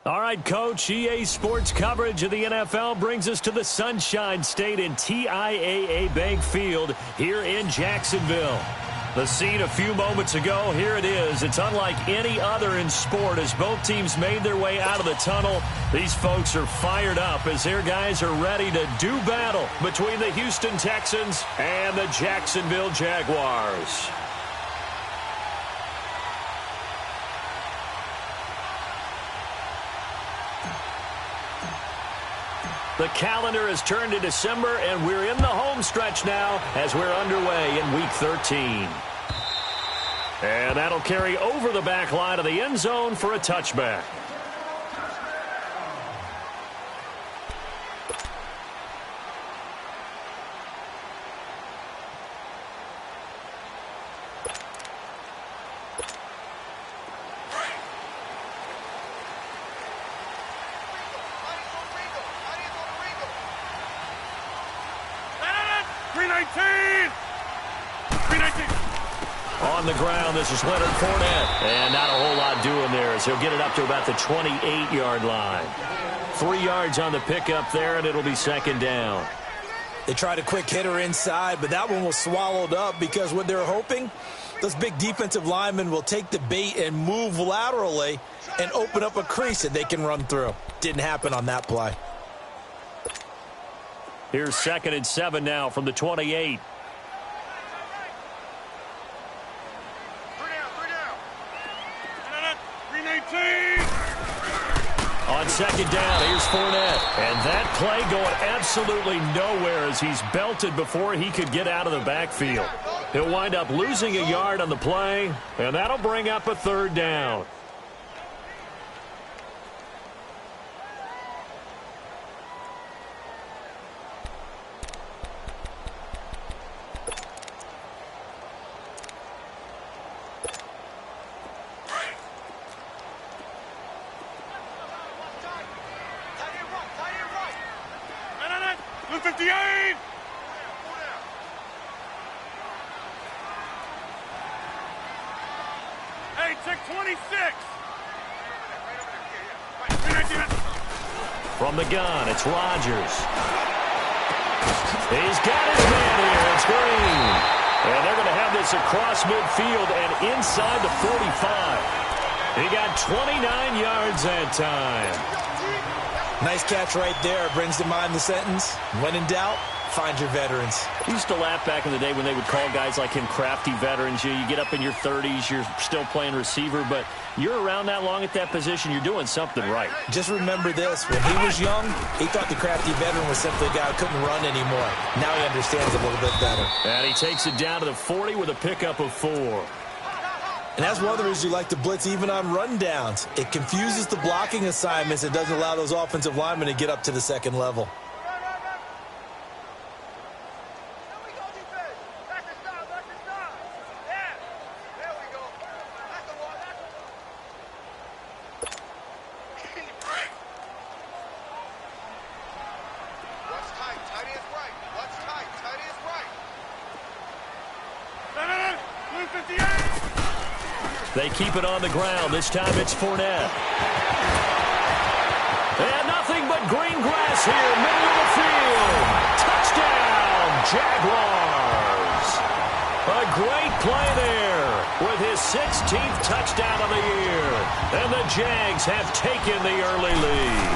All right, Coach, EA Sports coverage of the NFL brings us to the Sunshine State in TIAA Bank Field here in Jacksonville. The scene a few moments ago, here it is. It's unlike any other in sport as both teams made their way out of the tunnel. These folks are fired up as their guys are ready to do battle between the Houston Texans and the Jacksonville Jaguars. The calendar has turned to December, and we're in the home stretch now as we're underway in Week 13. And that'll carry over the back line of the end zone for a touchback. On the ground, this is Leonard Fournette. And not a whole lot doing there as he'll get it up to about the 28-yard line. 3 yards on the pickup there, and it'll be second down. They tried a quick hitter inside, but that one was swallowed up because what they're hoping, those big defensive linemen will take the bait and move laterally and open up a crease that they can run through. Didn't happen on that play. Here's 2nd and 7 now from the 28. On second down, here's Fournette. And that play going absolutely nowhere as he's belted before he could get out of the backfield. He'll wind up losing a yard on the play, and that'll bring up a third down. From the gun, it's Rodgers. He's got his man here. It's Green. And they're going to have this across midfield and inside the 45. He got 29 yards that time. Nice catch right there. Brings to mind the sentence, when in doubt, find your veterans. I used to laugh back in the day when they would call guys like him crafty veterans. You get up in your 30s, you're still playing receiver, but you're around that long at that position, you're doing something right. Just remember this. When he was young, he thought the crafty veteran was simply a guy who couldn't run anymore. Now he understands a little bit better. And he takes it down to the 40 with a pickup of 4. And that's one of the reasons you like to blitz even on rundowns. It confuses the blocking assignments. It doesn't allow those offensive linemen to get up to the second level. They keep it on the ground. This time it's Fournette. And nothing but green grass here, middle of the field. Touchdown, Jaguars. A great play there with his 16th touchdown of the year. And the Jags have taken the early lead.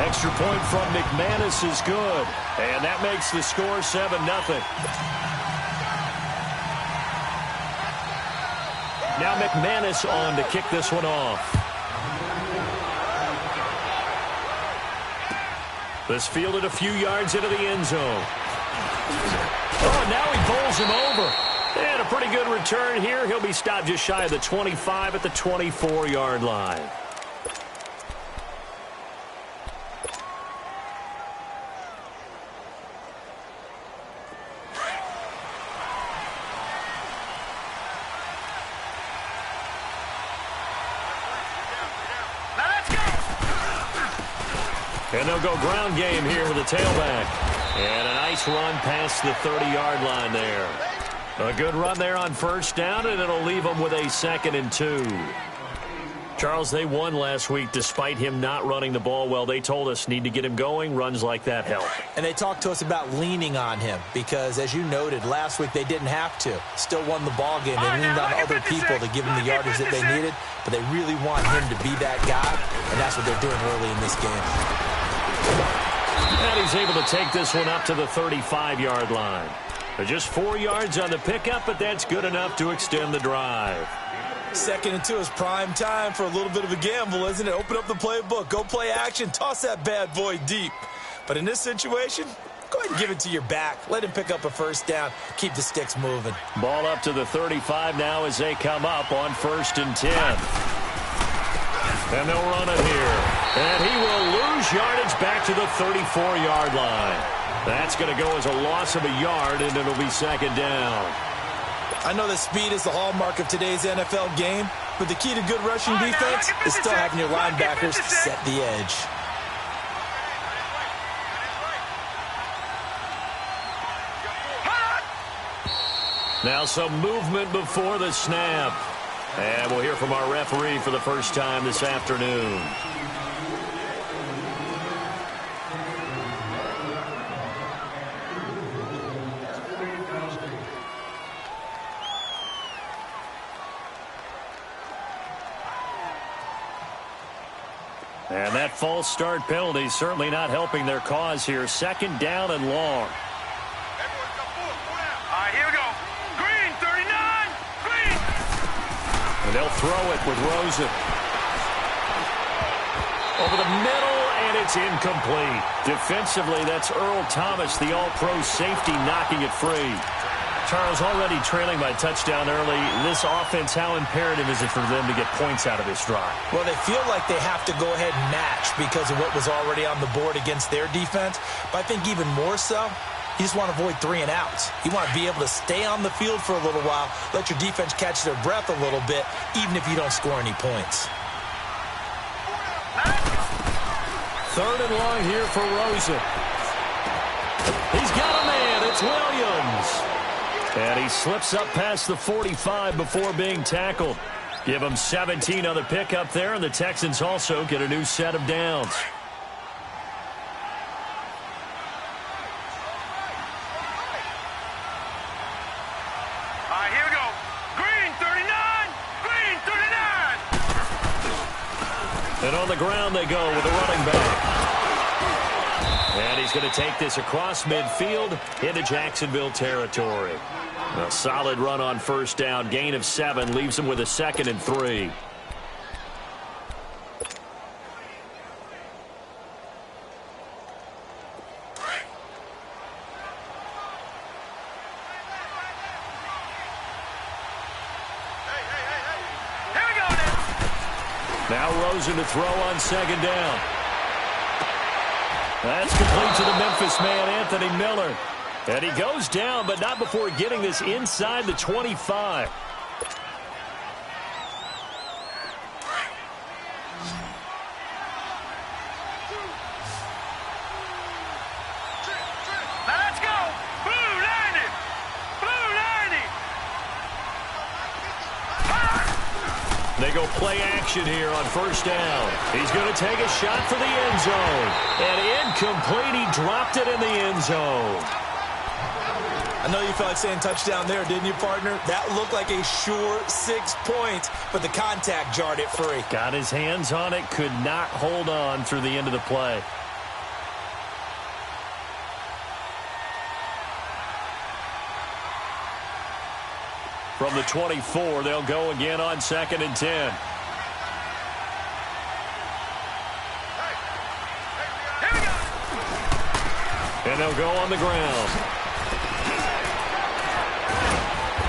Extra point from McManus is good. And that makes the score 7-0. Now McManus on to kick this one off. This fielded a few yards into the end zone. Oh, and now he bowls him over. And a pretty good return here. He'll be stopped just shy of the 25 at the 24-yard line. And they'll go ground game here with a tailback. And a nice run past the 30-yard line there. A good run there on first down, and it'll leave them with a 2nd and 2. Charles, they won last week despite him not running the ball well. They told us need to get him going. Runs like that help. And they talked to us about leaning on him because, as you noted, last week they didn't have to. Still won the ball game. They leaned on other people to give them the yardage that they needed, but they really want him to be that guy, and that's what they're doing early in this game. And he's able to take this one up to the 35-yard line. Just 4 yards on the pickup, but that's good enough to extend the drive. 2nd and 2 is prime time for a little bit of a gamble, isn't it? Open up the playbook, go play action, toss that bad boy deep. But in this situation, go ahead and give it to your back. Let him pick up a first down. Keep the sticks moving. Ball up to the 35 now as they come up on 1st and 10. And they'll run it here. And he will lose yardage back to the 34-yard line. That's going to go as a loss of a yard, and it'll be 2nd down. I know that speed is the hallmark of today's NFL game, but the key to good rushing defense is still having your linebackers set the edge. Now some movement before the snap. And we'll hear from our referee for the first time this afternoon. And that false start penalty certainly not helping their cause here. 2nd down and long. Here we go. Green, 39. Green. And they'll throw it with Rosen. Over the middle, and it's incomplete. Defensively, that's Earl Thomas, the all-pro safety, knocking it free. Charles, already trailing by touchdown early. This offense, how imperative is it for them to get points out of this drive? Well, they feel like they have to go ahead and match because of what was already on the board against their defense. But I think even more so, you just want to avoid 3 and outs. You want to be able to stay on the field for a little while, let your defense catch their breath a little bit, even if you don't score any points. 3rd and long here for Rosen. He's got a man. It's Williams. And he slips up past the 45 before being tackled. Give him 17 on the pickup there, and the Texans also get a new set of downs. Here we go. Green, 39. Green, 39. And on the ground they go with a running back. And he's going to take this across midfield into Jacksonville territory. A solid run on 1st down. Gain of 7 leaves him with a 2nd and 3. Now Rosen to throw on 2nd down. That's complete to the Memphis man, Anthony Miller. And he goes down, but not before getting this inside the 25. Let's go. Blue 90. Blue 90. They go play action here on 1st down. He's going to take a shot for the end zone. And incomplete. He dropped it in the end zone. I know you felt like saying touchdown there, didn't you, partner? That looked like a sure 6 points, but the contact jarred it free. Got his hands on it, could not hold on through the end of the play. From the 24, they'll go again on 2nd and 10. And they'll go on the ground.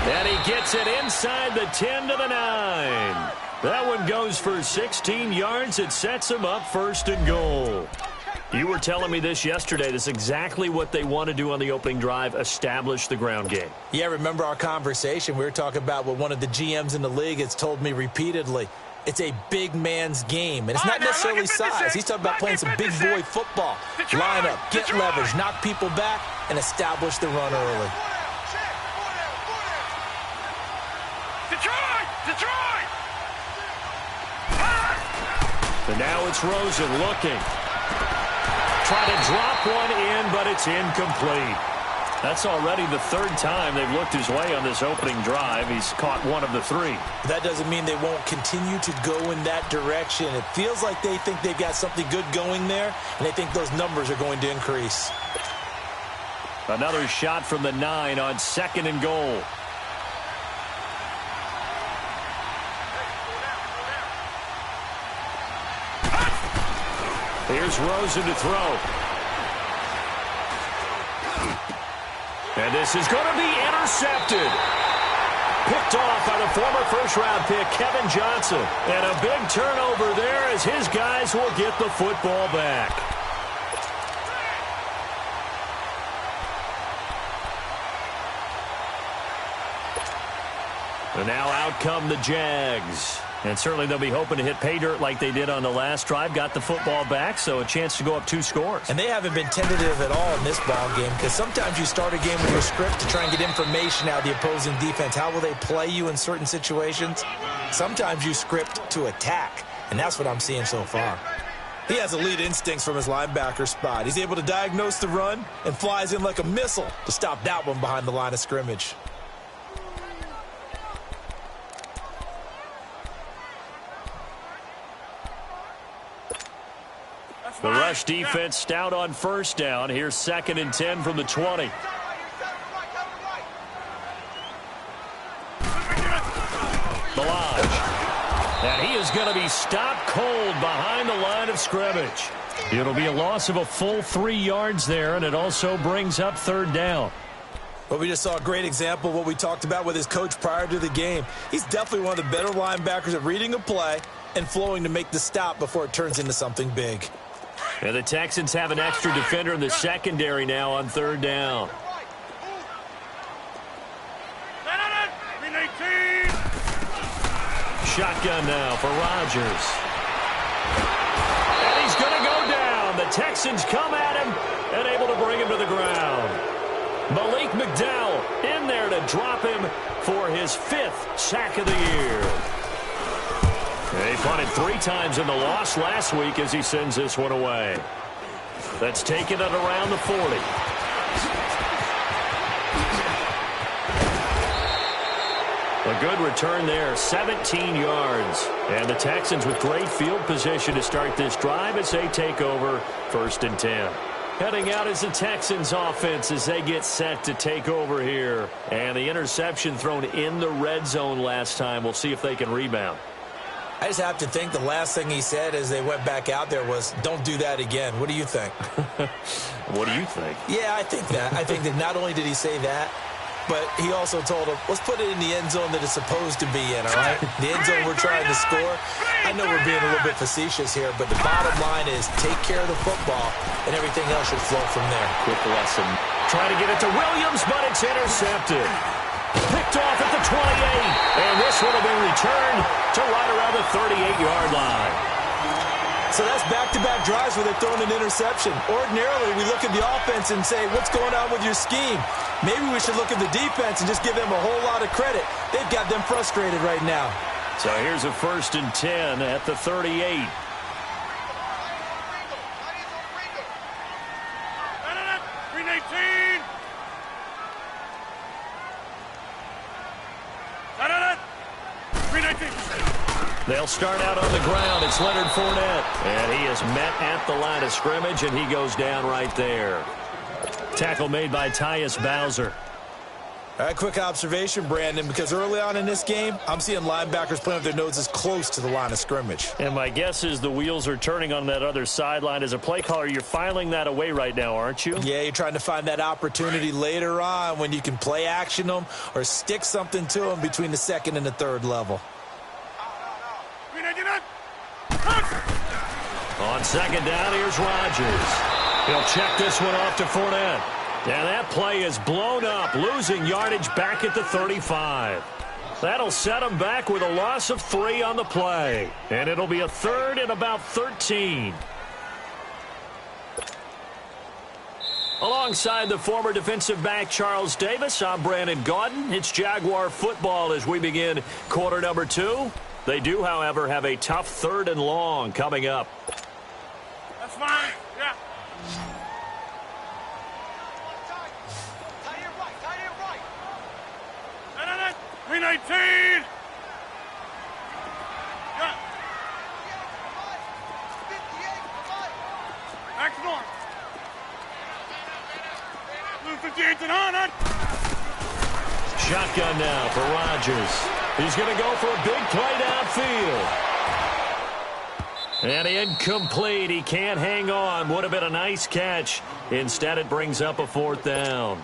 And he gets it inside the 10 to the 9. That one goes for 16 yards. It sets him up 1st and goal. You were telling me this yesterday. This is exactly what they want to do on the opening drive, establish the ground game. Yeah, remember our conversation. We were talking about what one of the GMs in the league has told me repeatedly. It's a big man's game, and it's not necessarily size. He's talking about playing some big boy football. Line up, get leverage, knock people back, and establish the run early. Detroit! Detroit! And now it's Rosen looking. Try to drop one in, but it's incomplete. That's already the third time they've looked his way on this opening drive. He's caught one of the three. That doesn't mean they won't continue to go in that direction. It feels like they think they've got something good going there, and they think those numbers are going to increase. Another shot from the 9 on 2nd and goal. Here's Rosen to throw. And this is going to be intercepted. Picked off by the former first-round pick, Kevin Johnson. And a big turnover there as his guys will get the football back. And now out come the Jags. And certainly they'll be hoping to hit pay dirt like they did on the last drive. Got the football back, so a chance to go up 2 scores. And they haven't been tentative at all in this ball game, because sometimes you start a game with your script to try and get information out of the opposing defense. How will they play you in certain situations? Sometimes you script to attack, and that's what I'm seeing so far. He has elite instincts from his linebacker spot. He's able to diagnose the run and flies in like a missile to stop that one behind the line of scrimmage. The rush defense stout on first down. Here's 2nd and 10 from the 20. Balaj. And he is going to be stopped cold behind the line of scrimmage. It'll be a loss of a full 3 yards there, and it also brings up 3rd down. Well, we just saw a great example of what we talked about with his coach prior to the game. He's definitely one of the better linebackers at reading a play and flowing to make the stop before it turns into something big. And the Texans have an extra defender in the secondary now on 3rd down. Shotgun now for Rodgers. And he's going to go down. The Texans come at him and able to bring him to the ground. Malik McDowell in there to drop him for his 5th sack of the year. He punted 3 times in the loss last week as he sends this one away. That's taken at around the 40. A good return there, 17 yards. And the Texans with great field position to start this drive as they take over 1st and 10. Heading out is the Texans offense as they get set to take over here. And the interception thrown in the red zone last time. We'll see if they can rebound. I just have to think the last thing he said as they went back out there was, don't do that again. What do you think? What do you think? Yeah, I think that. I think that not only did he say that, but he also told him, let's put it in the end zone that it's supposed to be in, all right? The end zone we're trying to score. I know we're being a little bit facetious here, but the bottom line is take care of the football, and everything else should flow from there. Quick lesson. Trying to get it to Williams, but it's intercepted. Picked off at the 28, and this one will be returned to right around the 38-yard line. So that's back-to-back drives where they're throwing an interception. Ordinarily, we look at the offense and say, what's going on with your scheme? Maybe we should look at the defense and just give them a whole lot of credit. They've got them frustrated right now. So here's a 1st and 10 at the 38. They'll start out on the ground. It's Leonard Fournette. And he is met at the line of scrimmage, and he goes down right there. Tackle made by Tyus Bowser. All right, quick observation, Brandon, because early on in this game, I'm seeing linebackers playing with their noses close to the line of scrimmage. And my guess is the wheels are turning on that other sideline. As a play caller, you're filing that away right now, aren't you? Yeah, you're trying to find that opportunity later on when you can play action them or stick something to them between the 2nd and the 3rd level. On 2nd down, here's Rodgers. He'll check this one off to Fournette. And that play is blown up, losing yardage back at the 35. That'll set him back with a loss of 3 on the play. And it'll be a 3rd and about 13. Alongside the former defensive back Charles Davis, I'm Brandon Gaudin. It's Jaguar football as we begin quarter number 2. They do, however, have a tough 3rd and long coming up. That's fine. Yeah. Tie it right. 319. Yeah. 58. Back to north. Blue 58 and on. Shotgun now for Rodgers. He's going to go for a big play downfield. And incomplete. He can't hang on. Would have been a nice catch. Instead, it brings up a 4th down.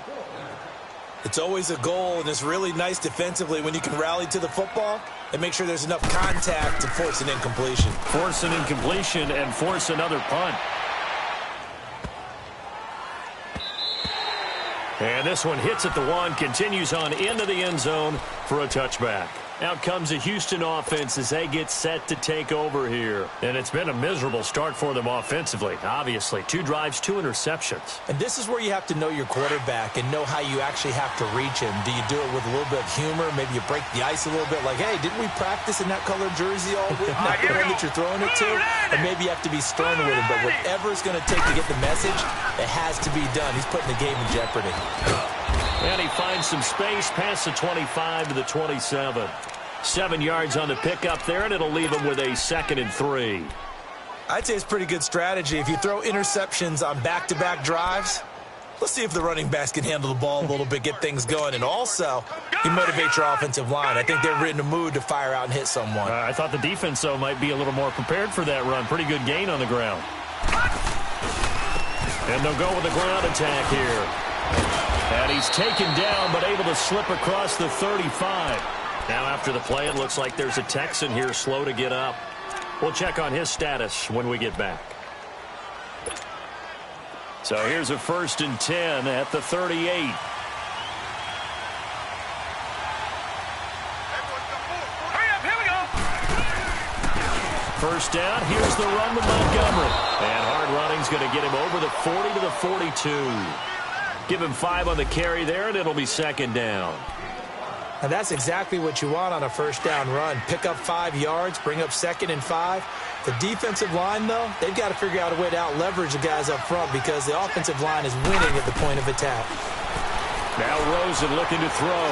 It's always a goal, and it's really nice defensively when you can rally to the football and make sure there's enough contact to force an incompletion. Force an incompletion and force another punt. And this one hits at the 1, continues on into the end zone for a touchback. Out comes the Houston offense as they get set to take over here. And it's been a miserable start for them offensively, obviously. 2 drives, 2 interceptions. And this is where you have to know your quarterback and know how you actually have to reach him. Do you do it with a little bit of humor? Maybe you break the ice a little bit like, hey, didn't we practice in that color jersey all week? Not the one that you're throwing it to? And maybe you have to be stern with him. But whatever it's going to take to get the message, it has to be done. He's putting the game in jeopardy. And he finds some space past the 25 to the 27. 7 yards on the pickup there, and it'll leave him with a 2nd and 3. I'd say it's pretty good strategy. If you throw interceptions on back-to-back drives, let's see if the running backs can handle the ball a little bit, get things going. And also, you motivate your offensive line. I think they're in a mood to fire out and hit someone. I thought the defense, though, might be a little more prepared for that run. Pretty good gain on the ground. And they'll go with the ground attack here. And he's taken down, but able to slip across the 35. Now after the play, it looks like there's a Texan here slow to get up. We'll check on his status when we get back. So here's a 1st and 10 at the 38. Hurry up, here we go. 1st down, here's the run to Montgomery. And hard running's going to get him over the 40 to the 42. Give him 5 on the carry there, and it'll be 2nd down. And that's exactly what you want on a 1st down run. Pick up 5 yards, bring up 2nd and 5. The defensive line, though, they've got to figure out a way to out-leverage the guys up front because the offensive line is winning at the point of attack. Now Rosen looking to throw.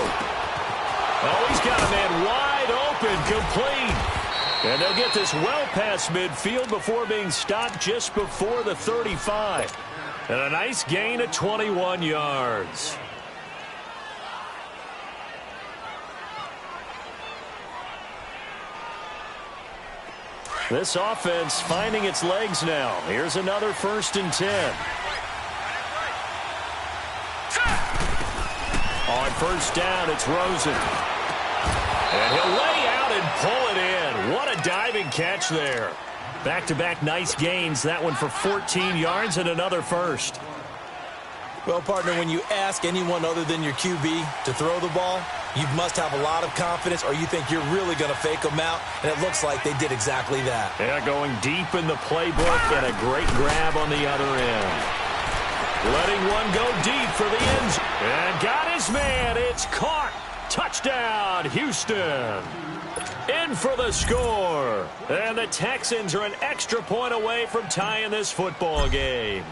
Oh, he's got a man wide open, complete. And they'll get this well past midfield before being stopped just before the 35. And a nice gain of 21 yards. This offense finding its legs now. Here's another 1st and 10. On 1st down, it's Rosen. And he'll lay out and pull it in. What a diving catch there. Back-to-back nice gains. That one for 14 yards and another 1st. Well, partner, when you ask anyone other than your QB to throw the ball, you must have a lot of confidence or you think you're really going to fake them out, and it looks like they did exactly that. Yeah, going deep in the playbook and a great grab on the other end. Letting one go deep for the end zone. And got his man. It's caught. Touchdown, Houston. In for the score. And the Texans are an extra point away from tying this football game.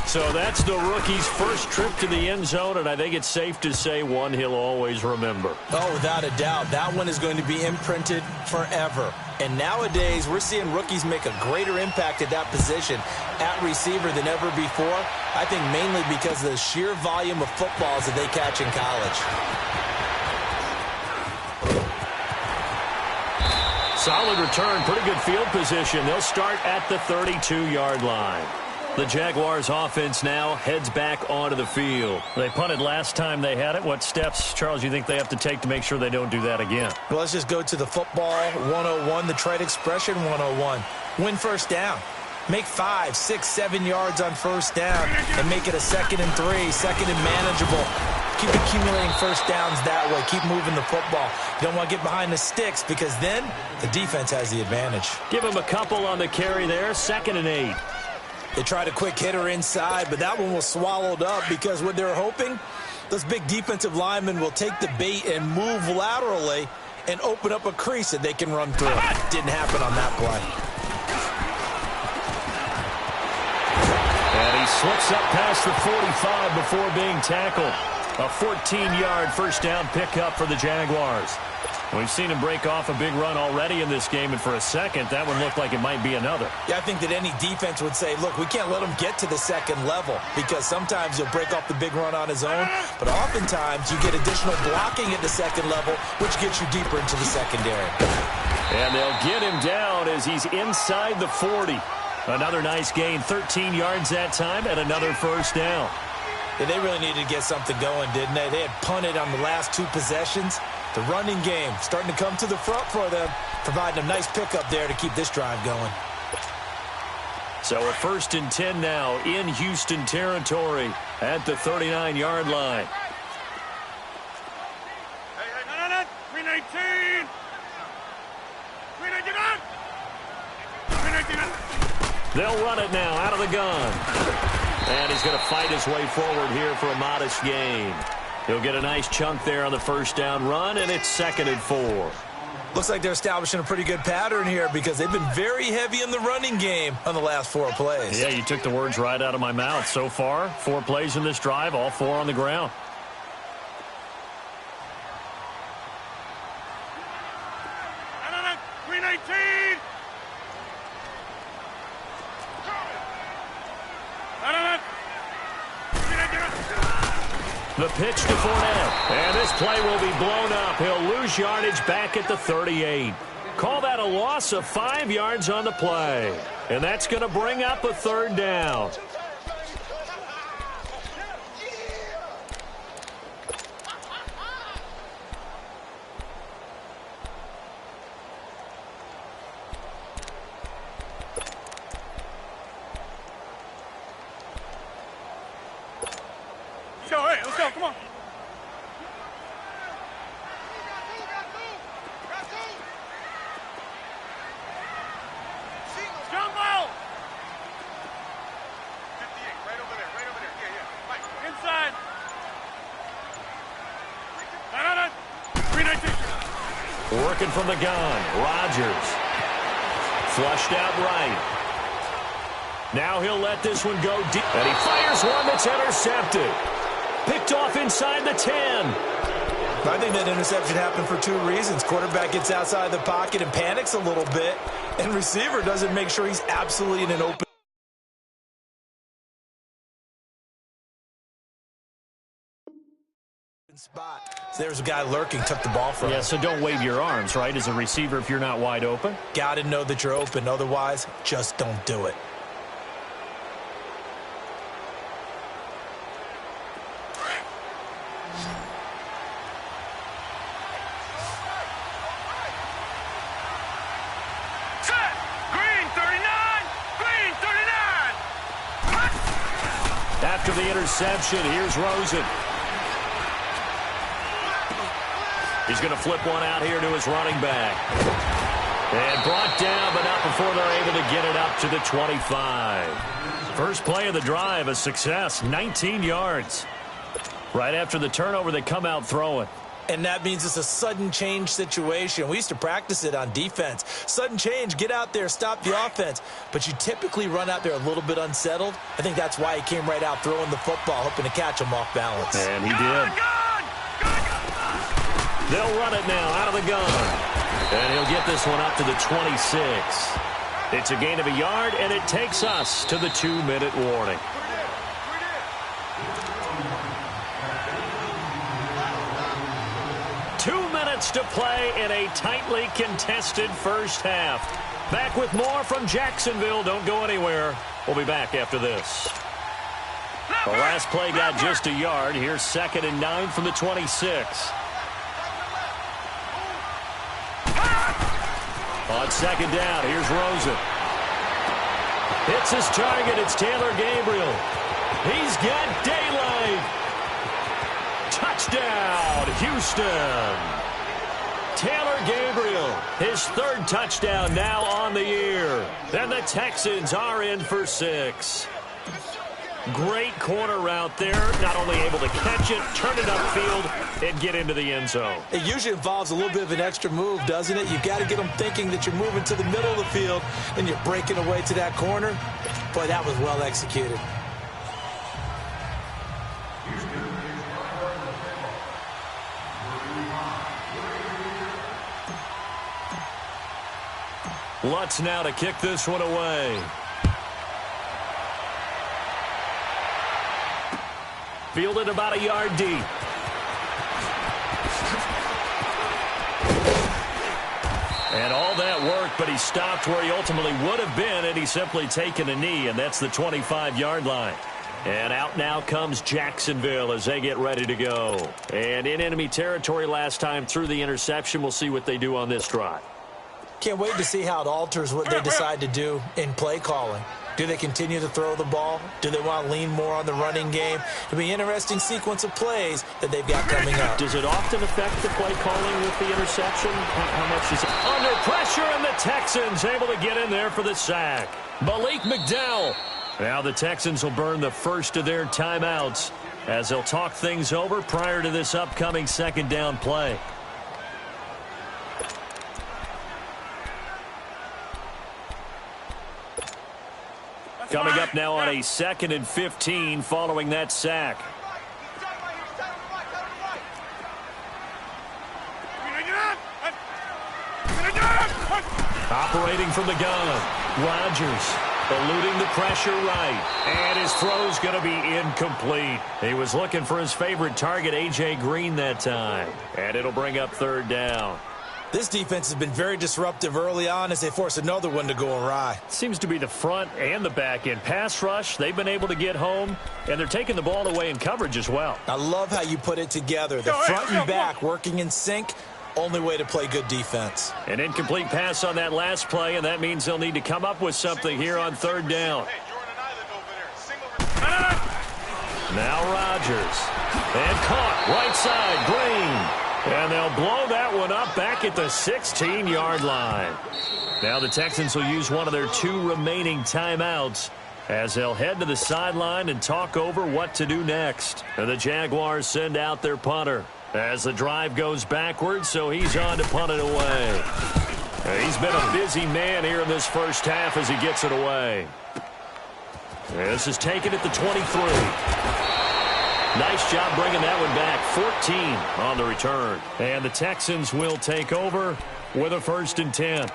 So that's the rookie's first trip to the end zone, and I think it's safe to say one he'll always remember. Oh, without a doubt. That one is going to be imprinted forever. And nowadays, we're seeing rookies make a greater impact at that position at receiver than ever before. I think mainly because of the sheer volume of footballs that they catch in college. Solid return, pretty good field position. They'll start at the 32-yard line. The Jaguars offense now heads back onto the field. They punted last time they had it. What steps, Charles, you think they have to take to make sure they don't do that again? Well, let's just go to the football 101, the trade expression 101. Win 1st down. Make 5, 6, 7 yards on 1st down and make it a 2nd and 3, 2nd and manageable. Keep accumulating 1st downs that way. Keep moving the football. You don't want to get behind the sticks because then the defense has the advantage. Give him a couple on the carry there, 2nd and 8. They tried a quick hitter inside, but that one was swallowed up because what they're hoping, those big defensive linemen will take the bait and move laterally and open up a crease that they can run through. Didn't happen on that play. And he slips up past the 45 before being tackled. A 14-yard first down pickup for the Jaguars. We've seen him break off a big run already in this game, and for a second, that one looked like it might be another. Yeah, I think that any defense would say, look, we can't let him get to the second level, because sometimes he'll break off the big run on his own, but oftentimes you get additional blocking at the second level, which gets you deeper into the secondary. And they'll get him down as he's inside the 40. Another nice gain, 13 yards that time, and another first down. Yeah, they really needed to get something going, didn't they? They had punted on the last two possessions. The running game starting to come to the front for them, providing a nice pickup there to keep this drive going. So a 1st and 10 now in Houston territory at the 39-yard line. Hey, 319! 319! They'll run it now out of the gun. And he's going to fight his way forward here for a modest gain. He'll get a nice chunk there on the first down run, and it's 2nd and 4. Looks like they're establishing a pretty good pattern here because they've been very heavy in the running game on the last 4 plays. Yeah, you took the words right out of my mouth. So far, 4 plays in this drive, all 4 on the ground. No, 319! The pitch to Fournette. And this play will be blown up. He'll lose yardage back at the 38. Call that a loss of 5 yards on the play. And that's going to bring up a 3rd down. Let's go, come on. Jumbo! 58, right over there, Yeah. Inside. 319. Working from the gun. Rodgers. Flushed out right. Now he'll let this one go deep. And he fires one that's intercepted. Picked off inside the 10. I think that interception happened for 2 reasons. Quarterback gets outside the pocket and panics a little bit, and receiver doesn't make sure he's absolutely in an open spot. So there's a guy lurking, took the ball from him. Yeah, so don't wave your arms, right, as a receiver if you're not wide open. Got to know that you're open. Otherwise, just don't do it. After the interception, here's Rosen. He's going to flip one out here to his running back. And brought down, but not before they're able to get it up to the 25. First play of the drive, a success, 19 yards. Right after the turnover, they come out throwing. And that means it's a sudden change situation. We used to practice it on defense. Sudden change, get out there, stop the offense. But you typically run out there a little bit unsettled. I think that's why he came right out throwing the football, hoping to catch him off balance. And he did. They'll run it now out of the gun. And he'll get this one up to the 26. It's a gain of a yard, and it takes us to the 2-minute warning. To play in a tightly contested first half. Back with more from Jacksonville. Don't go anywhere. We'll be back after this. The last play got just a yard. Here's 2nd and 9 from the 26. On 2nd down, here's Rosen. Hits his target. It's Taylor Gabriel. He's got daylight. Touchdown, Houston. Taylor Gabriel, his 3rd touchdown now on the year. And the Texans are in for 6. Great corner route there. Not only able to catch it, turn it upfield, and get into the end zone. It usually involves a little bit of an extra move, doesn't it? You've got to get them thinking that you're moving to the middle of the field and you're breaking away to that corner. Boy, that was well executed. Lutz now to kick this one away. Fielded about a yard deep. And all that work, but he stopped where he ultimately would have been had he simply taken a knee, and that's the 25-yard line. And out now comes Jacksonville as they get ready to go. And in enemy territory last time through the interception. We'll see what they do on this drive. Can't wait to see how it alters what they decide to do in play calling. Do they continue to throw the ball? Do they want to lean more on the running game? It'll be an interesting sequence of plays that they've got coming up. Does it often affect the play calling with the interception? How much is it? Under pressure, and the Texans able to get in there for the sack. Malik McDowell. Now the Texans will burn the first of their timeouts as they'll talk things over prior to this upcoming second down play. Coming up now on a 2nd and 15 following that sack. Operating from the gun, Rodgers eluding the pressure right, and his throw's going to be incomplete. He was looking for his favorite target, A.J. Green, that time, and it'll bring up 3rd down. This defense has been very disruptive early on as they force another one to go awry. Seems to be the front and the back end. Pass rush, they've been able to get home, and they're taking the ball away in coverage as well. I love how you put it together. The front and back working in sync, only way to play good defense. An incomplete pass on that last play, and that means they'll need to come up with something here on 3rd down. Now Rodgers. And caught right side, Green. And they'll blow that one up back at the 16-yard line. Now the Texans will use one of their 2 remaining timeouts as they'll head to the sideline and talk over what to do next. And the Jaguars send out their punter as the drive goes backwards, so he's on to punt it away. He's been a busy man here in this first half as he gets it away. This is taken at the 23. Nice job bringing that one back. 14 on the return. And the Texans will take over with a 1st and 10.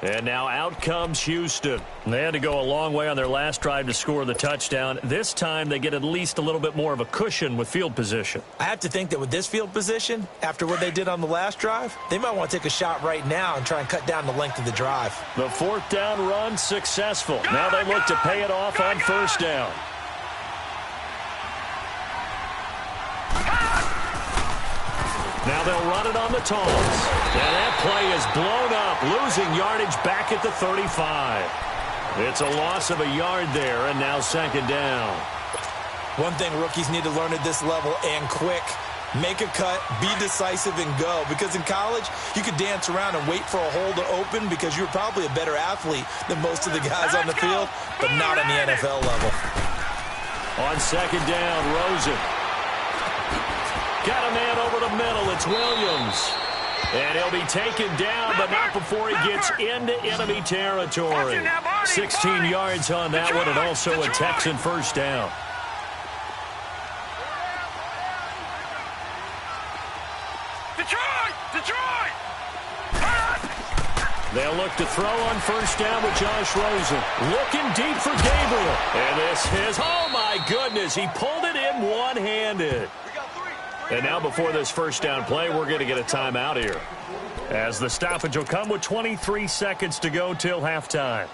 And now out comes Houston. They had to go a long way on their last drive to score the touchdown. This time they get at least a little bit more of a cushion with field position. I have to think that with this field position, after what they did on the last drive, they might want to take a shot right now and try and cut down the length of the drive. The 4th down run successful. Now they look to pay it off on 1st down. Now they'll run it on the toss. And that play is blown up, losing yardage back at the 35. It's a loss of a yard there, and now 2nd down. One thing rookies need to learn at this level, and quick, make a cut, be decisive, and go. Because in college, you could dance around and wait for a hole to open because you're probably a better athlete than most of the guys on the field, but not on the NFL level. On 2nd down, Rosen. Got a man over the middle. It's Williams. And he'll be taken down, but not before he gets into enemy territory. 16 yards on that one, and also a Texan 1st down. Detroit! They'll look to throw on 1st down with Josh Rosen. Looking deep for Gabriel. And this is, oh my goodness, he pulled it in one-handed. And now before this 1st down play, we're going to get a timeout here, as the stoppage will come with 23 seconds to go till halftime.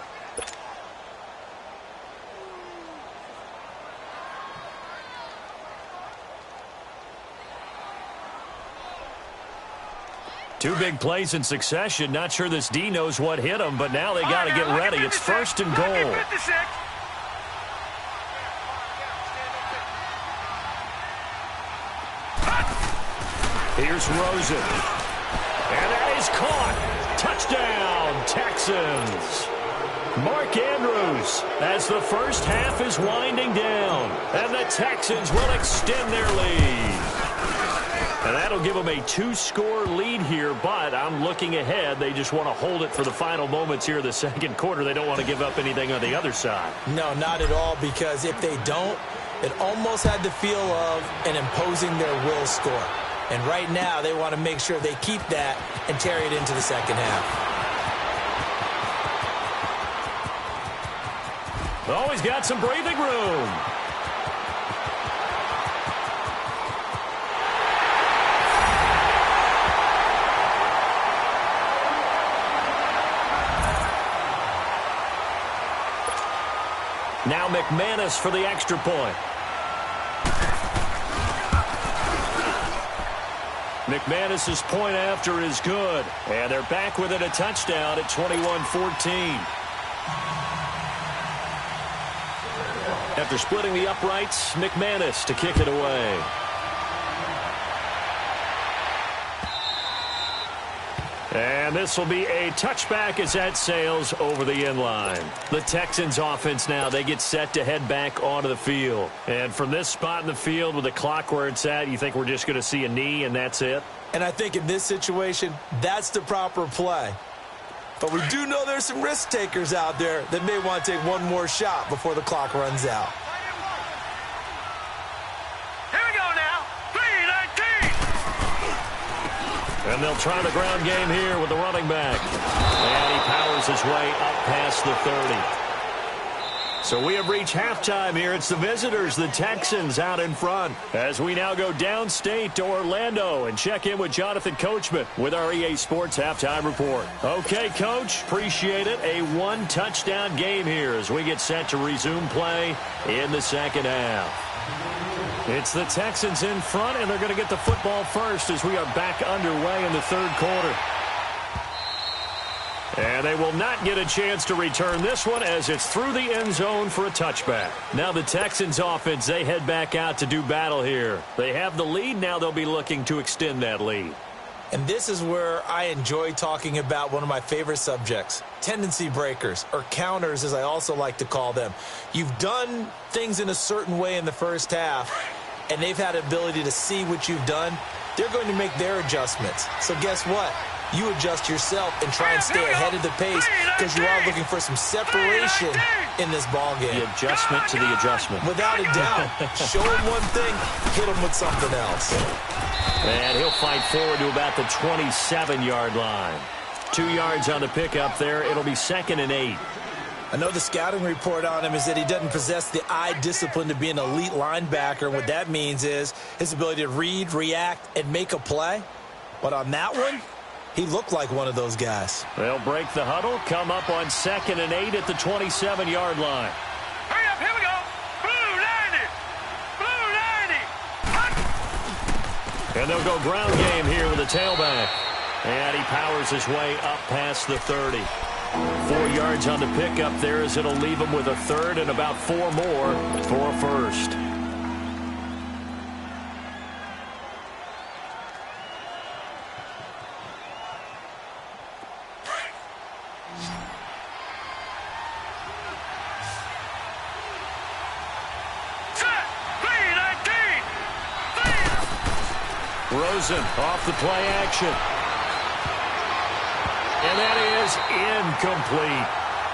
Two big plays in succession. Not sure this D knows what hit him, but now they got to get ready. It's 1st and goal. Here's Rosen. And that is caught. Touchdown, Texans. Mark Andrews, as the first half is winding down, and the Texans will extend their lead. And that'll give them a 2-score lead here, but I'm looking ahead. They just want to hold it for the final moments here of the second quarter. They don't want to give up anything on the other side. No, not at all, because if they don't, it almost had the feel of an imposing their will score. And right now, they want to make sure they keep that and carry it into the second half. Always got some breathing room. Now McManus for the extra point. McManus's point after is good. And they're back within a touchdown at 21-14. After splitting the uprights, McManus to kick it away. And this will be a touchback as that sails over the end line. The Texans offense now, they get set to head back onto the field. And from this spot in the field with the clock where it's at, you think we're just going to see a knee and that's it? And I think in this situation, that's the proper play. But we do know there's some risk takers out there that may want to take one more shot before the clock runs out. Here we go now. 3-19. And they'll try the ground game here with the running back. And he powers his way up past the 30. So we have reached halftime here. It's the visitors, the Texans, out in front. As we now go downstate to Orlando and check in with Jonathan Coachman with our EA Sports Halftime Report. Okay, Coach, appreciate it. A one-touchdown game here as we get set to resume play in the second half. It's the Texans in front, and they're going to get the football first as we are back underway in the third quarter. And they will not get a chance to return this one as it's through the end zone for a touchback. Now the Texans offense, they head back out to do battle here. They have the lead. Now they'll be looking to extend that lead. And this is where I enjoy talking about one of my favorite subjects, tendency breakers, or counters as I also like to call them. You've done things in a certain way in the first half, and they've had the ability to see what you've done. They're going to make their adjustments. So guess what? You adjust yourself and try and stay ahead of the pace because you are looking for some separation in this ball game. The adjustment to the adjustment. Without a doubt. Show him one thing, hit him with something else. And he'll fight forward to about the 27-yard line. 2 yards on the pickup there. It'll be 2nd and 8. I know the scouting report on him is that he doesn't possess the eye discipline to be an elite linebacker. And what that means is his ability to read, react, and make a play. But on that one, he looked like one of those guys. They'll break the huddle, come up on 2nd and 8 at the 27-yard line. Hurry up, here we go. Blue 90. Blue 90. And they'll go ground game here with a tailback. And he powers his way up past the 30. 4 yards on the pickup there as it'll leave him with a third and about 4 more for a first. Rosen off the play action. And that is incomplete.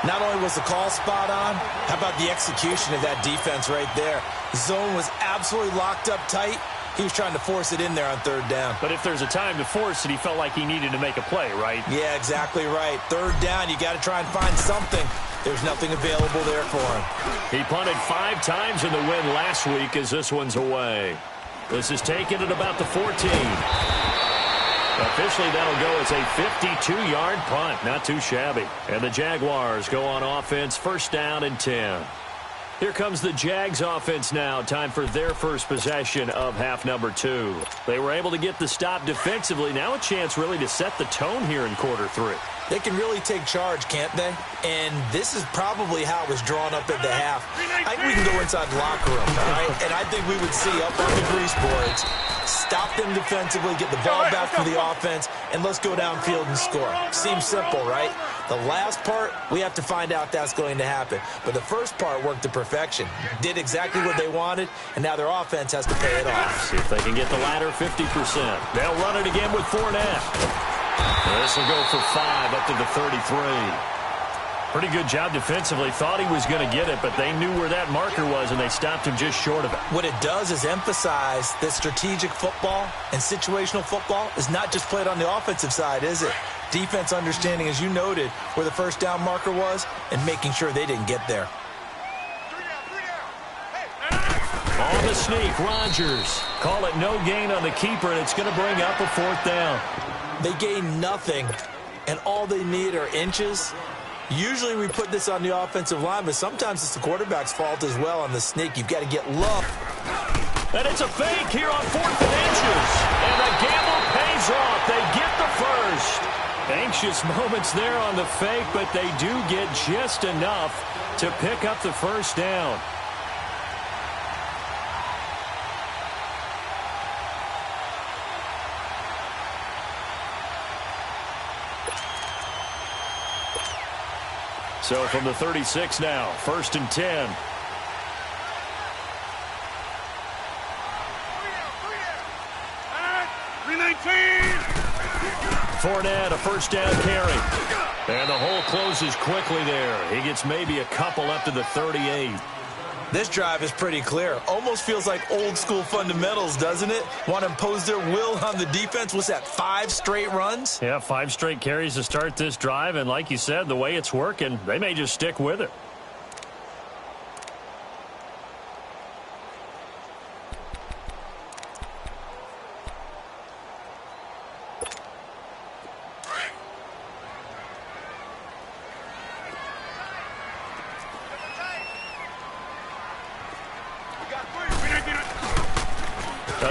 Not only was the call spot on, how about the execution of that defense right there? The zone was absolutely locked up tight. He was trying to force it in there on third down. But if there's a time to force it, he felt like he needed to make a play, right? Yeah, exactly right. Third down, you got to try and find something. There's nothing available there for him. He punted 5 times in the win last week as this one's away. This is taken at about the 14. Officially, that'll go as a 52-yard punt. Not too shabby. And the Jaguars go on offense, first down and 10. Here comes the Jags offense now. Time for their first possession of half number 2. They were able to get the stop defensively. Now a chance really to set the tone here in quarter 3. They can really take charge, can't they? And this is probably how it was drawn up at the half. I think we can go inside the locker room, all right? And I think we would see up on the grease boards, stop them defensively, get the ball back for the offense, and let's go downfield and score. Seems simple, right? The last part, we have to find out that's going to happen. But the first part worked to perfection. Did exactly what they wanted, and now their offense has to pay it off. See if they can get the latter 50%. They'll run it again with Fournette. This will go for 5 up to the 33. Pretty good job defensively. Thought he was going to get it, but they knew where that marker was, and they stopped him just short of it. What it does is emphasize that strategic football and situational football is not just played on the offensive side, is it? Defense understanding, as you noted, where the first down marker was and making sure they didn't get there. On the sneak, Rodgers. Call it no gain on the keeper, and it's going to bring up a 4th down. They gain nothing, and all they need are inches. Usually we put this on the offensive line, but sometimes it's the quarterback's fault as well on the sneak. You've got to get low. And it's a fake here on 4th and inches. And the gamble pays off. They get the first. Anxious moments there on the fake, but they do get just enough to pick up the first down. So from the 36 now, 1st and 10. Fournette, a 1st down carry. And the hole closes quickly there. He gets maybe a couple up to the 38. This drive is pretty clear. Almost feels like old school fundamentals, doesn't it? Want to impose their will on the defense. What's that, 5 straight runs? Yeah, 5 straight carries to start this drive. And like you said, the way it's working, they may just stick with it.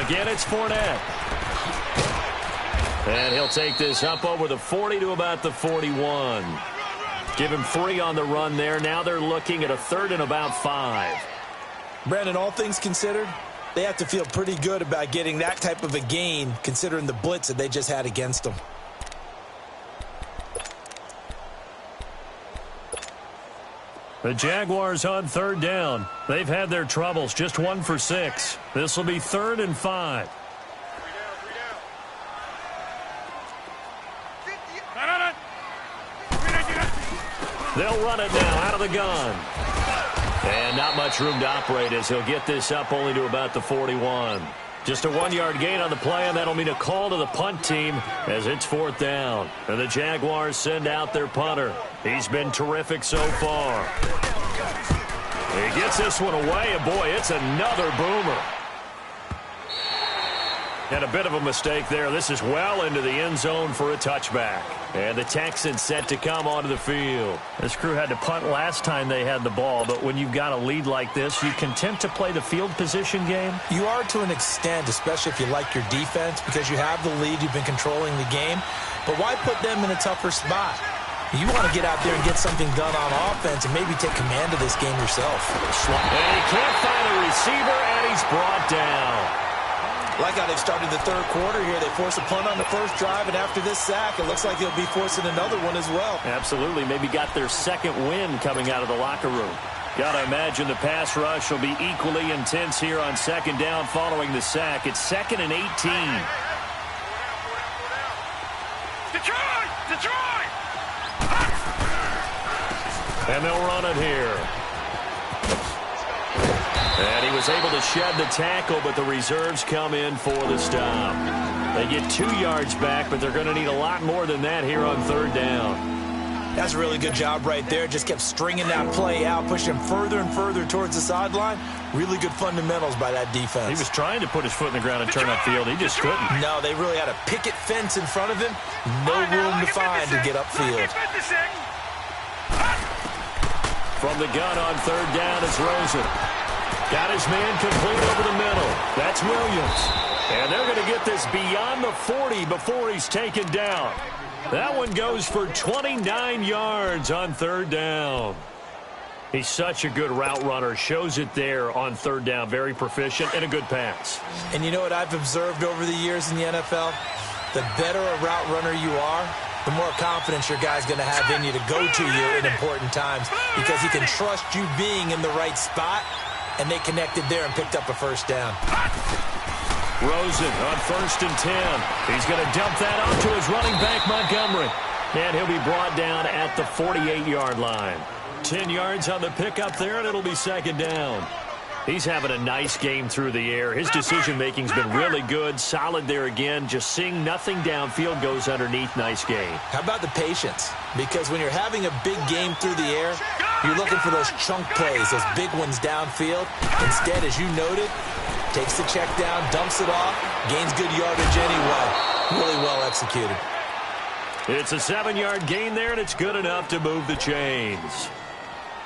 Again, it's Fournette. And he'll take this up over the 40 to about the 41. Give him 3 on the run there. Now they're looking at a 3rd and about 5. Brandon, all things considered, they have to feel pretty good about getting that type of a gain considering the blitz that they just had against them. The Jaguars on 3rd down. They've had their troubles, just 1 for 6. This will be 3rd and 5. They'll run it now out of the gun. And not much room to operate as he'll get this up only to about the 41. Just a 1-yard gain on the play, and that'll mean a call to the punt team as it's 4th down. And the Jaguars send out their punter. He's been terrific so far. He gets this one away, and boy, it's another boomer. And a bit of a mistake there. This is well into the end zone for a touchback. And the Texans set to come onto the field. This crew had to punt last time they had the ball, but when you've got a lead like this, you content to play the field position game? You are to an extent, especially if you like your defense, because you have the lead, you've been controlling the game. But why put them in a tougher spot? You want to get out there and get something done on offense and maybe take command of this game yourself. And he can't find a receiver, and he's brought down. Like how they've started the 3rd quarter here. They force a punt on the first drive, and after this sack, it looks like they'll be forcing another one as well. Absolutely. Maybe got their 2nd win coming out of the locker room. Got to imagine the pass rush will be equally intense here on 2nd down following the sack. It's 2nd and 18. Detroit! Detroit! And they'll run it here. And he was able to shed the tackle, but the reserves come in for the stop. They get 2 yards back, but they're going to need a lot more than that here on 3rd down. That's a really good job right there. Just kept stringing that play out, pushing him further and further towards the sideline. Really good fundamentals by that defense. He was trying to put his foot in the ground and turn upfield. He just couldn't. No, they really had a picket fence in front of him. No room to find to get upfield. From the gun on 3rd down, it's Rosen. Got his man complete over the middle. That's Williams. And they're going to get this beyond the 40 before he's taken down. That one goes for 29 yards on 3rd down. He's such a good route runner. Shows it there on 3rd down. Very proficient and a good pass. And you know what I've observed over the years in the NFL? The better a route runner you are, the more confidence your guy's going to have in you to go to you in important times because he can trust you being in the right spot, and they connected there and picked up a first down. Rosen on 1st and 10. He's going to dump that off to his running back, Montgomery. And he'll be brought down at the 48-yard line. 10 yards on the pickup there, and it'll be 2nd down. He's having a nice game through the air. His decision-making's been really good. Solid there again. Just seeing nothing downfield, goes underneath. Nice game. How about the patience? Because when you're having a big game through the air, you're looking for those chunk plays, those big ones downfield. Instead, as you noted, takes the check down, dumps it off, gains good yardage anyway. Really well executed. It's a 7-yard gain there, and it's good enough to move the chains.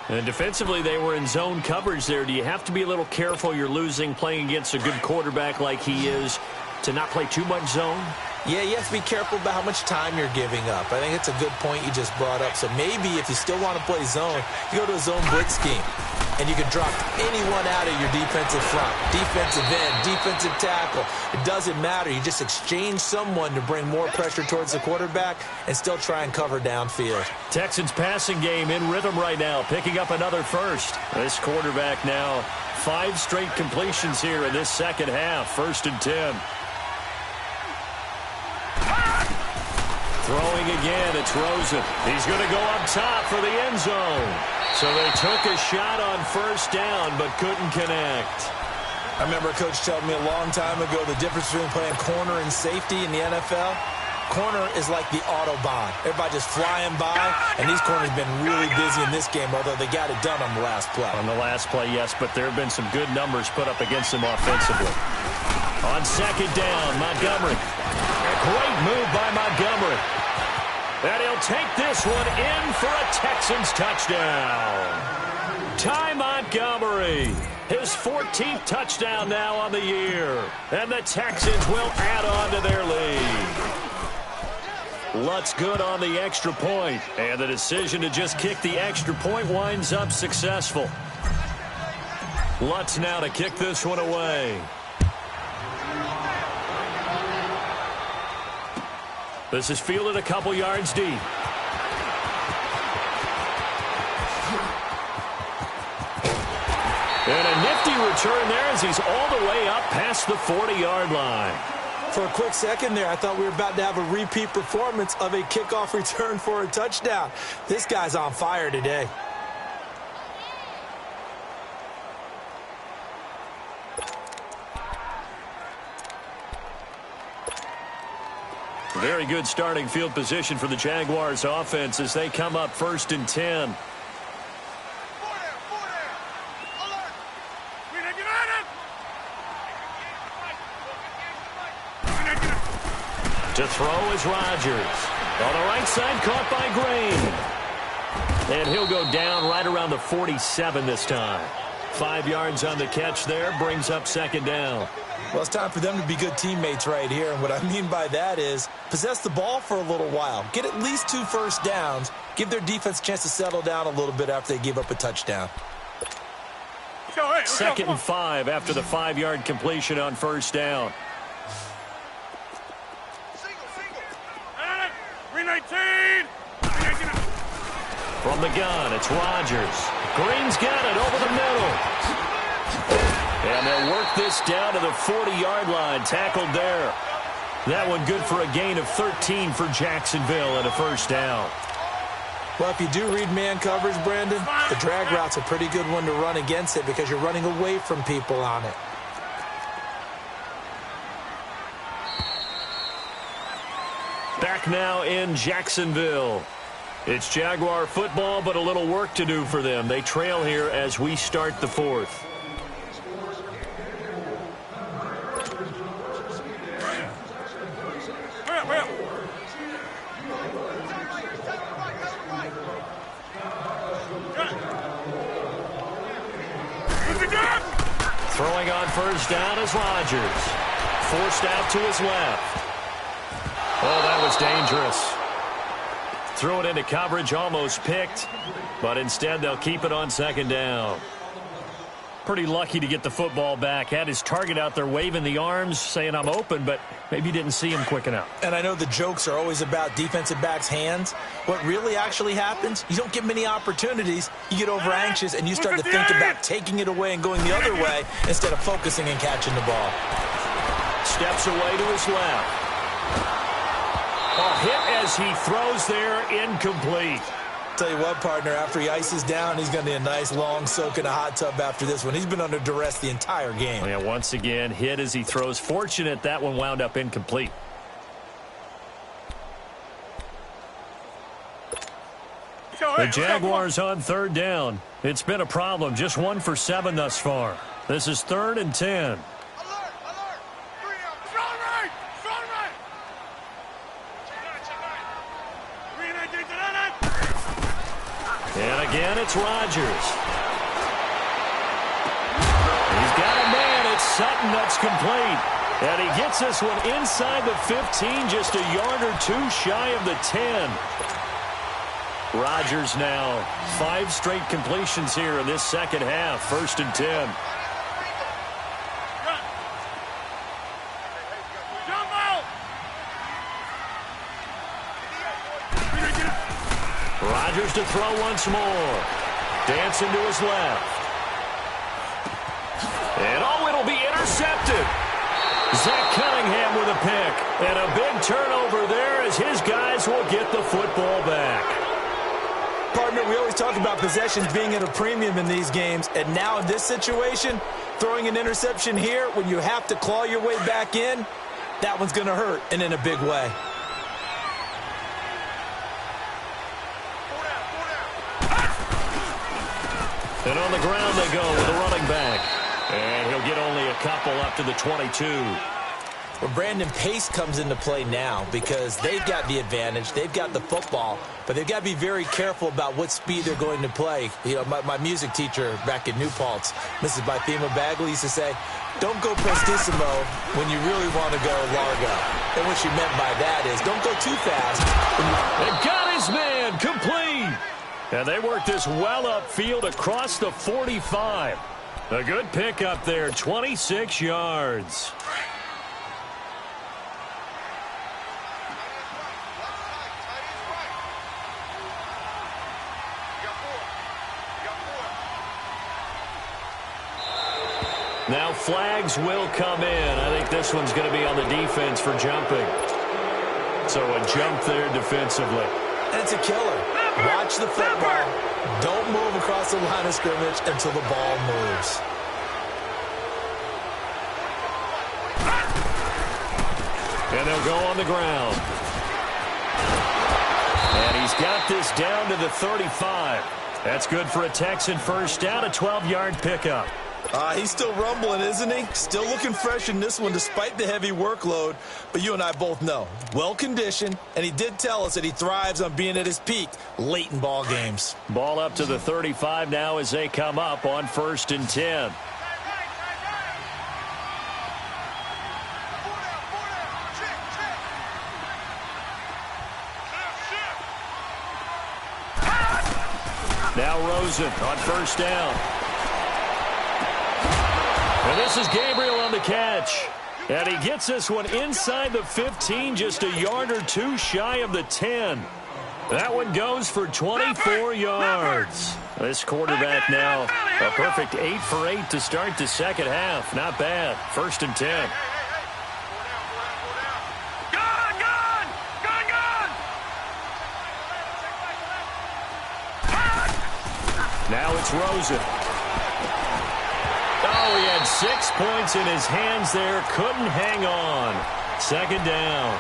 And defensively, they were in zone coverage there. Do you have to be a little careful? You're losing, playing against a good quarterback like he is, to not play too much zone? Yeah, you have to be careful about how much time you're giving up. I think it's a good point you just brought up. So maybe if you still want to play zone, you go to a zone blitz scheme. And you can drop anyone out of your defensive front, defensive end, defensive tackle. It doesn't matter. You just exchange someone to bring more pressure towards the quarterback and still try and cover downfield. Texans passing game in rhythm right now, picking up another first. This quarterback now 5 straight completions here in this second half. 1st and 10. Throwing again, it's Rosen. He's going to go up top for the end zone. So they took a shot on 1st down, but couldn't connect. I remember a coach telling me a long time ago the difference between playing corner and safety in the NFL. Corner is like the Autobahn. Everybody just flying by, and these corners have been really busy in this game, although they got it done on the last play. On the last play, yes, but there have been some good numbers put up against them offensively. On 2nd down, Montgomery. A great move by Montgomery. And he'll take this one in for a Texans touchdown. Ty Montgomery, his 14th touchdown now on the year. And the Texans will add on to their lead. Lutz good on the extra point. And the decision to just kick the extra point winds up successful. Lutz now to kick this one away. This is fielded a couple yards deep. And a nifty return there as he's all the way up past the 40-yard line. For a quick second there, I thought we were about to have a repeat performance of a kickoff return for a touchdown. This guy's on fire today. Very good starting field position for the Jaguars offense as they come up 1st and 10. To throw is Rodgers. On the right side, caught by Green. And he'll go down right around the 47 this time. 5 yards on the catch there, brings up 2nd down. Well, it's time for them to be good teammates right here. And what I mean by that is possess the ball for a little while. Get at least 2 first downs. Give their defense a chance to settle down a little bit after they give up a touchdown. 2nd and 5 after the 5-yard completion on 1st down. From the gun, it's Rodgers. Green's got it over the middle. And they'll work this down to the 40-yard line. Tackled there. That one good for a gain of 13 for Jacksonville and a 1st down. Well, if you do read man coverage, Brandon, the drag route's a pretty good one to run against it because you're running away from people on it. Back now in Jacksonville. It's Jaguar football, but a little work to do for them. They trail here as we start the 4th. Throwing on 1st down is Rodgers. Forced out to his left. Oh, that was dangerous. Threw it into coverage, almost picked, but instead they'll keep it on 2nd down. Pretty lucky to get the football back. Had his target out there waving the arms, saying I'm open, but maybe didn't see him quick enough. And I know the jokes are always about defensive backs' hands. What really actually happens, you don't get many opportunities. You get over anxious, and you start to think about taking it away and going the other way instead of focusing and catching the ball. Steps away to his left. A hit as he throws there, incomplete. Tell you what, partner, after he ices down, he's going to need a nice long soak in a hot tub after this one. He's been under duress the entire game. Yeah, once again, hit as he throws. Fortunate that one wound up incomplete. The Jaguars on third down. It's been a problem. Just 1 for 7 thus far. This is 3rd and 10. And again, it's Rodgers. He's got a man. It's Sutton that's complete. And he gets this one inside the 15, just a yard or two shy of the 10. Rodgers now 5 straight completions here in this second half. 1st and 10. Rodgers to throw once more. Dancing to his left. And oh, it'll be intercepted. Zach Cunningham with a pick. And a big turnover there as his guys will get the football back. Partner, we always talk about possessions being at a premium in these games. And now in this situation, throwing an interception here when you have to claw your way back in, that one's going to hurt, and in a big way. And on the ground they go with a running back. And he'll get only a couple up to the 22. Well, Brandon, pace comes into play now because they've got the advantage. They've got the football, but they've got to be very careful about what speed they're going to play. You know, my music teacher back in New Paltz, Mrs. Bythema Bagley, used to say, don't go prestissimo when you really want to go largo. And what she meant by that is don't go too fast. And got his man complete. And they work this well upfield across the 45. A good pickup there, 26 yards. Now flags will come in. I think this one's going to be on the defense for jumping. So a jump there defensively. And it's a killer. Watch the football. Don't move across the line of scrimmage until the ball moves. And they'll go on the ground. And he's got this down to the 35. That's good for a Texan first down, a 12-yard pickup. He's still rumbling, isn't he? Still looking fresh in this one despite the heavy workload. But you and I both know, well-conditioned, and he did tell us that he thrives on being at his peak late in ball games. Ball up to the 35 now as they come up on 1st and 10. Now Rosen on 1st down. And this is Gabriel on the catch. And he gets this one inside the 15, just a yard or two shy of the 10. That one goes for 24 yards. This quarterback now a perfect 8 for 8 to start the second half. Not bad. 1st and 10. Now it's Rosen. Oh, he had 6 points in his hands there. Couldn't hang on. 2nd down.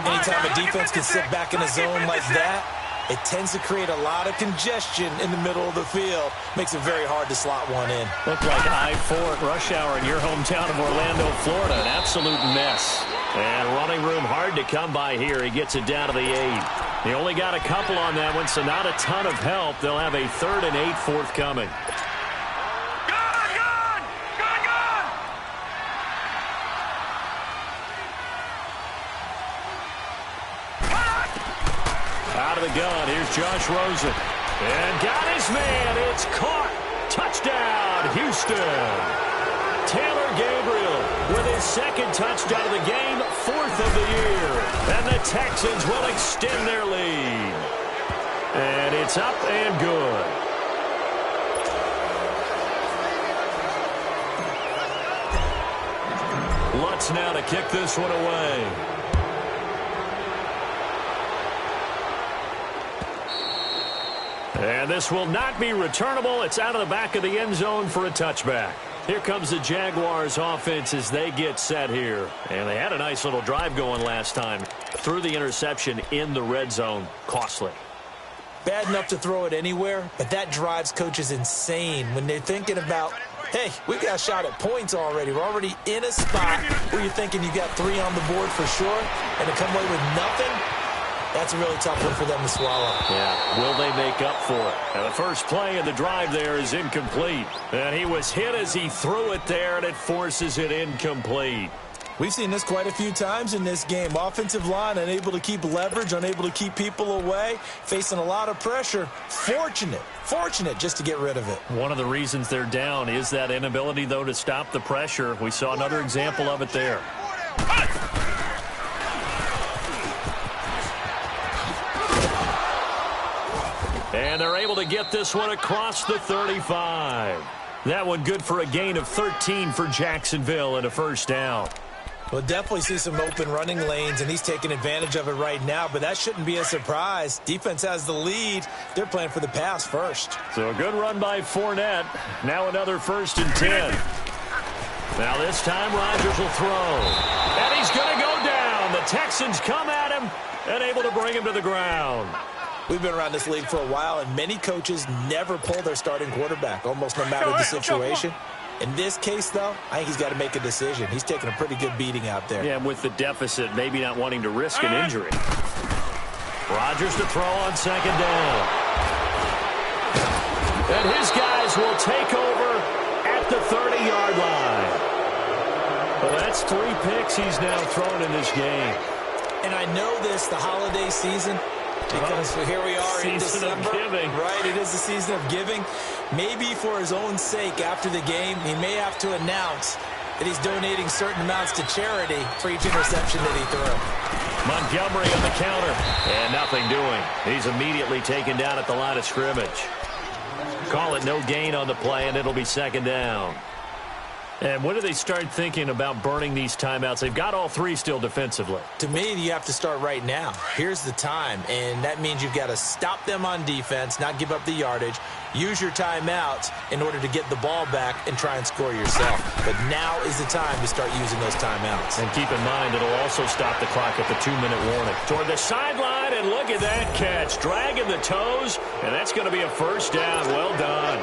Anytime a defense can sit back in a zone like that, it tends to create a lot of congestion in the middle of the field. Makes it very hard to slot one in. Looked like I-4 at rush hour in your hometown of Orlando, Florida. An absolute mess. And running room hard to come by here. He gets it down to the 8. He only got a couple on that one, so not a ton of help. They'll have a 3rd and 8 forthcoming. Out of the gun, here's Josh Rosen. And got his man. It's caught. Touchdown. instead. Taylor Gabriel with his second touchdown of the game, 4th of the year. And the Texans will extend their lead. And it's up and good. Lutz now to kick this one away. And this will not be returnable. It's out of the back of the end zone for a touchback. Here comes the Jaguars offense as they get set here. And they had a nice little drive going last time. Threw the interception in the red zone. Costly. Bad enough to throw it anywhere, but that drives coaches insane when they're thinking about, hey, we've got a shot at points already. We're already in a spot where you're thinking you got 3 on the board for sure, and to come away with nothing, that's a really tough one for them to swallow. Yeah, will they make up for it? And the first play of the drive there is incomplete. And he was hit as he threw it there, and it forces it incomplete. We've seen this quite a few times in this game. Offensive line unable to keep leverage, unable to keep people away, facing a lot of pressure. Fortunate just to get rid of it. One of the reasons they're down is that inability, though, to stop the pressure. We saw another example of it there. And they're able to get this one across the 35. That one good for a gain of 13 for Jacksonville and a first down. We'll definitely see some open running lanes, and he's taking advantage of it right now, but that shouldn't be a surprise. Defense has the lead. They're playing for the pass first. So a good run by Fournette. Now another 1st and 10. Now this time Rodgers will throw. And he's going to go down. The Texans come at him and able to bring him to the ground. We've been around this league for a while, and many coaches never pull their starting quarterback, almost no matter the situation. In this case, though, I think he's got to make a decision. He's taking a pretty good beating out there. Yeah, and with the deficit, maybe not wanting to risk an injury. Rodgers to throw on 2nd down. And his guys will take over at the 30-yard line. Well, that's 3 picks he's now thrown in this game. And I know this, the holiday season, because here we are in December. Season of giving. Right, it is the season of giving. Maybe for his own sake after the game, he may have to announce that he's donating certain amounts to charity for each interception that he threw. Montgomery on the counter. And nothing doing. He's immediately taken down at the line of scrimmage. Call it no gain on the play, and it'll be 2nd down. And when do they start thinking about burning these timeouts? They've got all 3 still defensively. To me, you have to start right now. Here's the time, and that means you've got to stop them on defense, not give up the yardage, use your timeouts in order to get the ball back and try and score yourself. But now is the time to start using those timeouts. And keep in mind, it'll also stop the clock at the 2-minute warning. Toward the sideline, and look at that catch. Dragging the toes, and that's going to be a first down. Well done.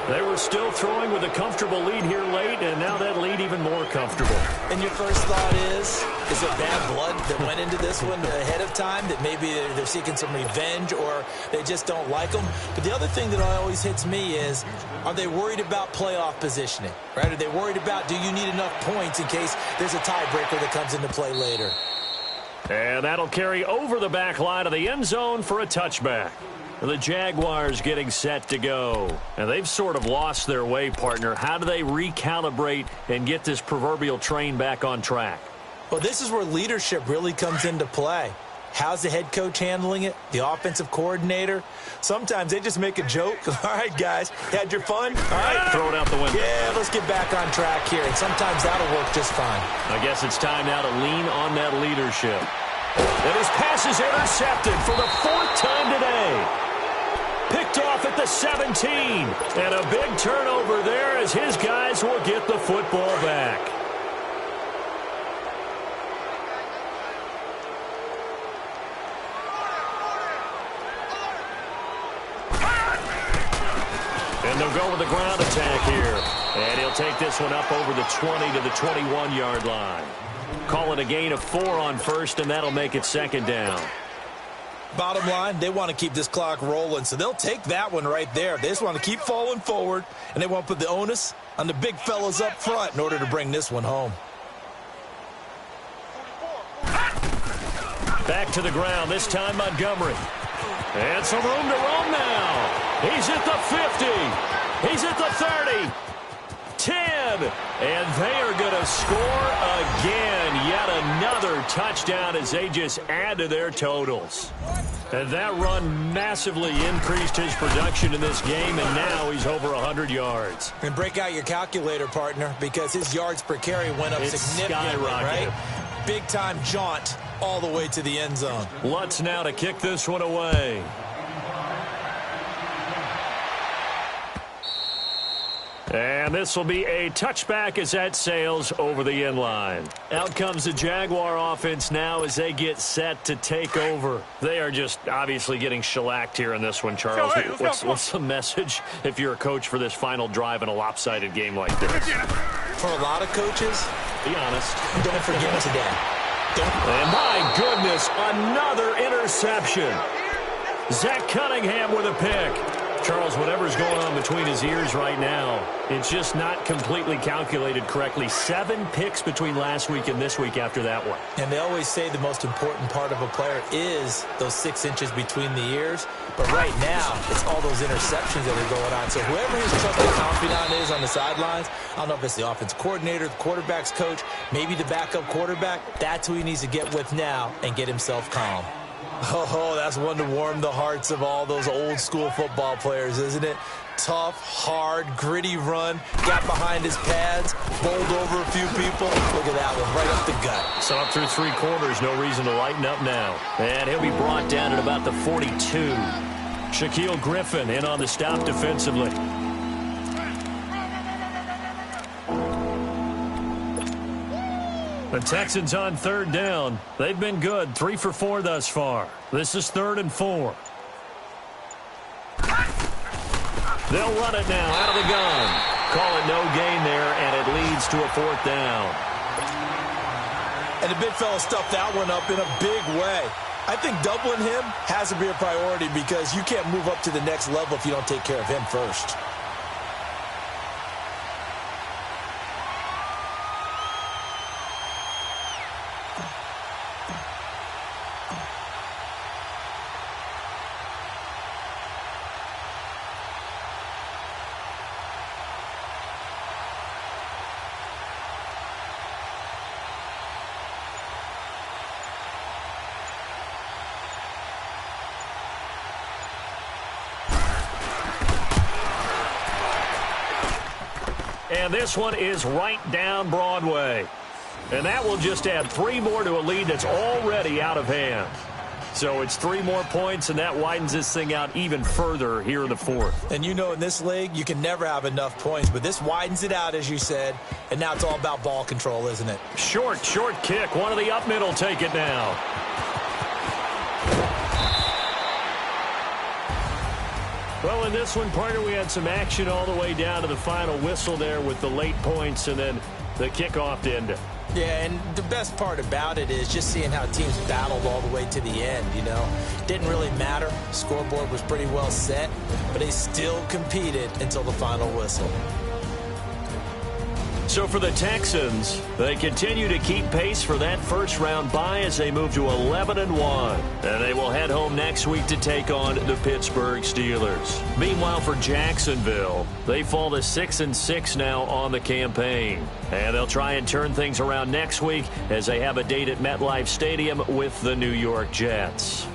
They were still throwing with a comfortable lead here late, and now that lead even more comfortable. And your first thought is it bad blood that went into this one ahead of time, that maybe they're seeking some revenge or they just don't like them? But the other thing that always hits me is, are they worried about playoff positioning? Right? Are they worried about, do you need enough points in case there's a tiebreaker that comes into play later? And that'll carry over the back line of the end zone for a touchback. The Jaguars getting set to go. And they've sort of lost their way, partner. How do they recalibrate and get this proverbial train back on track? Well, this is where leadership really comes into play. How's the head coach handling it? The offensive coordinator? Sometimes they just make a joke. All right, guys, had your fun? All right. Throw it out the window. Yeah, let's get back on track here. And sometimes that'll work just fine. I guess it's time now to lean on that leadership. And his pass is intercepted for the 4th time today. Picked off at the 17. And a big turnover there as his guys will get the football back. And they'll go with the ground attack here. And he'll take this one up over the 20 to the 21-yard line. Call it a gain of 4 on 1st, and that'll make it 2nd down. Bottom line, they want to keep this clock rolling, so they'll take that one right there. They just want to keep falling forward, and they want to put the onus on the big fellas up front in order to bring this one home. Back to the ground, this time Montgomery. And some room to roam now. He's at the 50. He's at the 30. And they are going to score again. Yet another touchdown as they just add to their totals. And that run massively increased his production in this game, and now he's over 100 yards. And break out your calculator, partner, because his yards per carry went up significantly, right? Big-time jaunt all the way to the end zone. Lutz now to kick this one away. And this will be a touchback as that sails over the end line. Out comes the Jaguar offense now as they get set to take over. They are just obviously getting shellacked here in this one, Charles. What's the message if you're a coach for this final drive in a lopsided game like this? For a lot of coaches, be honest, don't forget today. And my goodness, another interception. Zach Cunningham with a pick. Charles, whatever's going on between his ears right now, it's just not completely calculated correctly. 7 picks between last week and this week after that one. And they always say the most important part of a player is those 6 inches between the ears. But right now, it's all those interceptions that are going on. So whoever his trusted confidant is on the sidelines, I don't know if it's the offense coordinator, the quarterback's coach, maybe the backup quarterback, that's who he needs to get with now and get himself calm. Oh, that's one to warm the hearts of all those old-school football players, isn't it? Tough, hard, gritty run, got behind his pads, bowled over a few people. Look at that one, right up the gut. So up through 3 quarters, no reason to lighten up now. And he'll be brought down at about the 42. Shaquille Griffin in on the stop defensively. The Texans on 3rd down. They've been good, 3 for 4 thus far. This is 3rd and 4. They'll run it now out of the gun. Call it no gain there, and it leads to a 4th down. And the big fella stuffed that one up in a big way. I think doubling him has to be a priority because you can't move up to the next level if you don't take care of him first. And this one is right down Broadway. And that will just add 3 more to a lead that's already out of hand. So it's 3 more points, and that widens this thing out even further here in the 4th. And you know in this league, you can never have enough points. But this widens it out, as you said. And now it's all about ball control, isn't it? Short kick. One of the up middle take it now. Well, in this one, partner, we had some action all the way down to the final whistle there with the late points and then the kickoff to end it. Yeah, and the best part about it is just seeing how teams battled all the way to the end, you know. Didn't really matter. Scoreboard was pretty well set, but they still competed until the final whistle. So for the Texans, they continue to keep pace for that first-round bye as they move to 11-1. And they will head home next week to take on the Pittsburgh Steelers. Meanwhile, for Jacksonville, they fall to 6-6 now on the campaign. And they'll try and turn things around next week as they have a date at MetLife Stadium with the New York Jets.